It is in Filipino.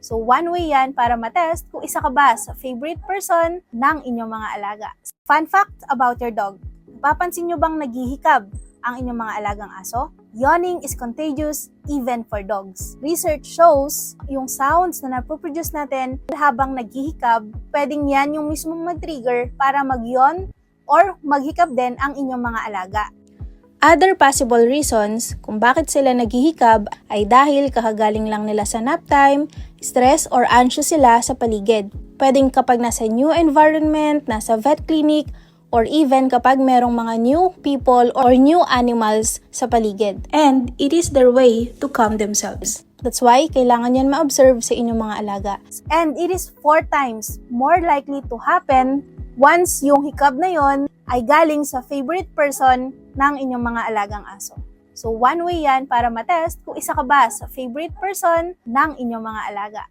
So one way yan para matest kung isa ka ba sa favorite person ng inyong mga alaga. Fun fact about your dog. Napapansin nyo bang naghihikab ang inyong mga alagang aso? Yawning is contagious even for dogs. Research shows yung sounds na napoproduce natin habang naghihikab, pwedeng yan yung mismong mag-trigger para mag-yawn or maghikab din ang inyong mga alaga. Other possible reasons kung bakit sila naghihikab ay dahil kakagaling lang nila sa nap time, stress or anxious sila sa paligid. Pwedeng kapag nasa new environment, nasa vet clinic, or even kapag merong mga new people or new animals sa paligid. And it is their way to calm themselves. That's why kailangan yan ma-observe sa inyong mga alaga. And it is 4 times more likely to happen once yung hikab na yon ay galing sa favorite person ng inyong mga alagang aso. So one way yan para matest kung isa ka ba sa favorite person ng inyong mga alaga.